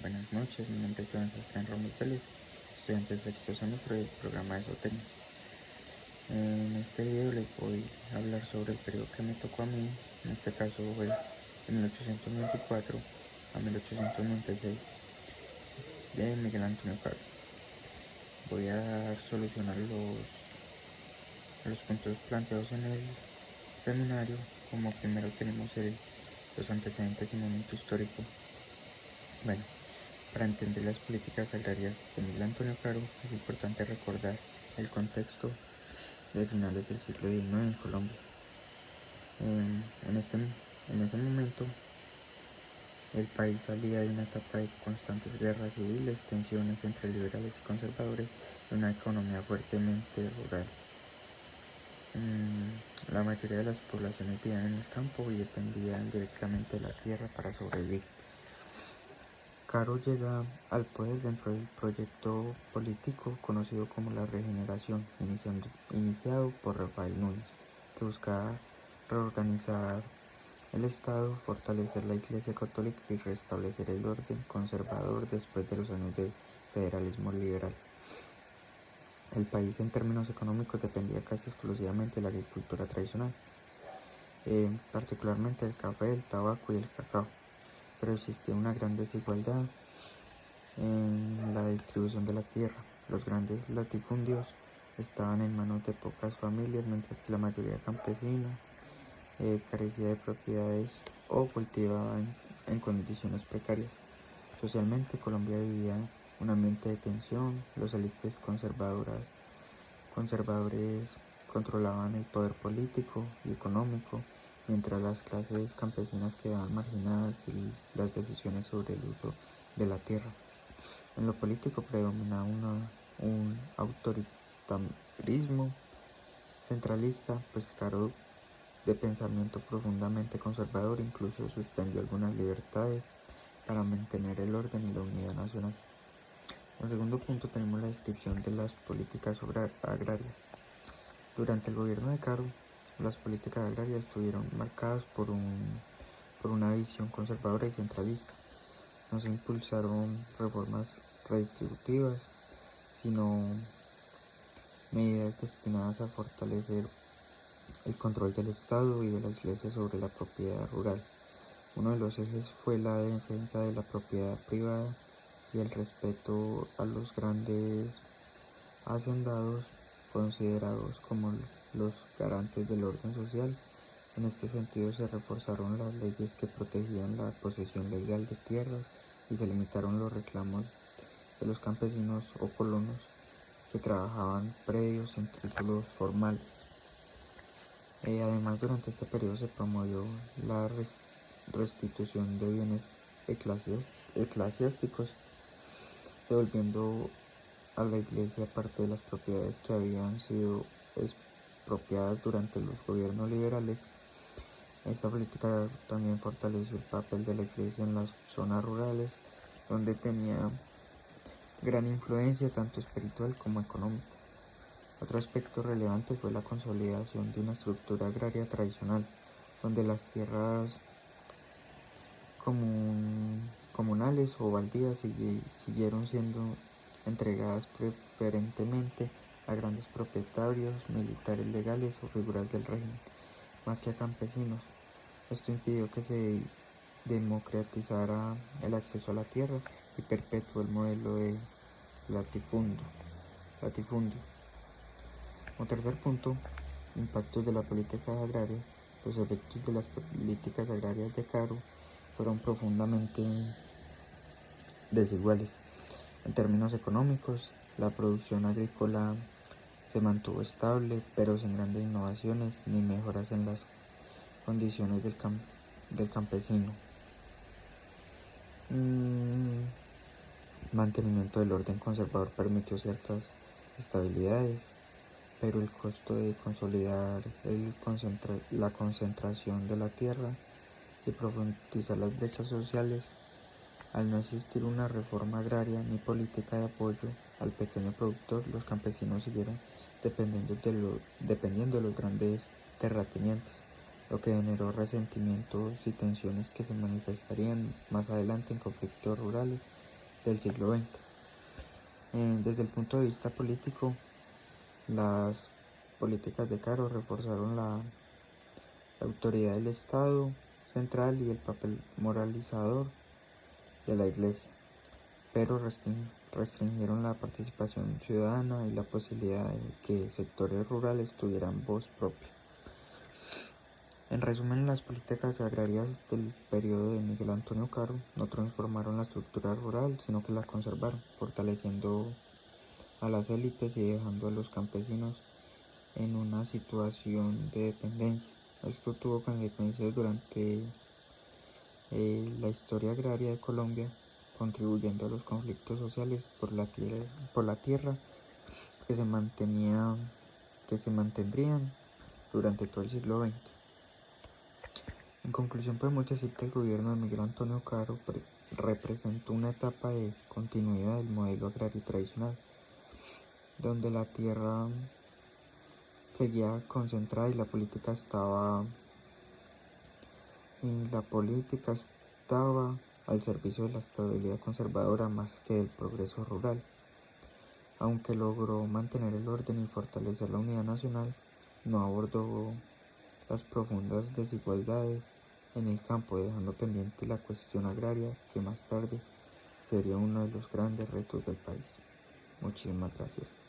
Buenas noches, mi nombre es Joan Sebastián Ramos Vélez, estudiante de sexto semestre del programa de Zootecnia. En este video les voy a hablar sobre el periodo que me tocó a mí, en este caso es de 1894 a 1896, de Miguel Antonio Caro. Voy a solucionar los puntos planteados en el seminario. Como primero tenemos los antecedentes y momento histórico. Bueno, para entender las políticas agrarias de Miguel Antonio Caro es importante recordar el contexto de finales del siglo XIX en Colombia. En ese momento el país salía de una etapa de constantes guerras civiles, tensiones entre liberales y conservadores y una economía fuertemente rural. La mayoría de las poblaciones vivían en el campo y dependían directamente de la tierra para sobrevivir. Caro llega al poder dentro del proyecto político conocido como la Regeneración, iniciado por Rafael Núñez, que buscaba reorganizar el Estado, fortalecer la Iglesia Católica y restablecer el orden conservador después de los años de federalismo liberal. El país en términos económicos dependía casi exclusivamente de la agricultura tradicional, particularmente del café, el tabaco y el cacao, pero existía una gran desigualdad en la distribución de la tierra. Los grandes latifundios estaban en manos de pocas familias, mientras que la mayoría campesina carecía de propiedades o cultivaba en condiciones precarias. Socialmente, Colombia vivía un ambiente de tensión. Los élites conservadores controlaban el poder político y económico, mientras las clases campesinas quedaban marginadas de las decisiones sobre el uso de la tierra. En lo político predominaba un autoritarismo centralista, pues Caro, de pensamiento profundamente conservador, incluso suspendió algunas libertades para mantener el orden y la unidad nacional. En segundo punto tenemos la descripción de las políticas agrarias. Durante el gobierno de Caro, las políticas agrarias estuvieron marcadas por una visión conservadora y centralista. No se impulsaron reformas redistributivas, sino medidas destinadas a fortalecer el control del Estado y de la Iglesia sobre la propiedad rural. Uno de los ejes fue la defensa de la propiedad privada y el respeto a los grandes hacendados, considerados como los garantes del orden social. En este sentido se reforzaron las leyes que protegían la posesión legal de tierras y se limitaron los reclamos de los campesinos o colonos que trabajaban predios sin títulos formales. Además, durante este periodo se promovió la restitución de bienes eclesiásticos, devolviendo a la Iglesia parte de las propiedades que habían sido expropiadas durante los gobiernos liberales. Esta política también fortaleció el papel de la Iglesia en las zonas rurales, donde tenía gran influencia tanto espiritual como económica. Otro aspecto relevante fue la consolidación de una estructura agraria tradicional, donde las tierras comunales o baldías siguieron siendo entregadas preferentemente a grandes propietarios, militares legales o figuras del régimen, más que a campesinos. Esto impidió que se democratizara el acceso a la tierra y perpetuó el modelo de latifundio. Como tercer punto, impactos de las políticas agrarias. Los efectos de las políticas agrarias de Caro fueron profundamente desiguales. En términos económicos, la producción agrícola se mantuvo estable, pero sin grandes innovaciones ni mejoras en las condiciones del campesino. Mantenimiento del orden conservador permitió ciertas estabilidades, pero el costo de consolidar la concentración de la tierra y profundizar las brechas sociales, al no existir una reforma agraria ni política de apoyo al pequeño productor, los campesinos siguieron dependiendo de los grandes terratenientes, lo que generó resentimientos y tensiones que se manifestarían más adelante en conflictos rurales del siglo XX. Desde el punto de vista político, las políticas de Caro reforzaron la autoridad del Estado central y el papel moralizador de la Iglesia, pero restringieron la participación ciudadana y la posibilidad de que sectores rurales tuvieran voz propia. En resumen, las políticas agrarias del periodo de Miguel Antonio Caro no transformaron la estructura rural, sino que la conservaron, fortaleciendo a las élites y dejando a los campesinos en una situación de dependencia. Esto tuvo consecuencias durante la historia agraria de Colombia, contribuyendo a los conflictos sociales por la tierra que se mantendrían durante todo el siglo XX. En conclusión, podemos decir que el gobierno de Miguel Antonio Caro representó una etapa de continuidad del modelo agrario tradicional, donde la tierra seguía concentrada y la política estaba al servicio de la estabilidad conservadora más que del progreso rural. Aunque logró mantener el orden y fortalecer la unidad nacional, no abordó las profundas desigualdades en el campo, dejando pendiente la cuestión agraria, que más tarde sería uno de los grandes retos del país. Muchísimas gracias.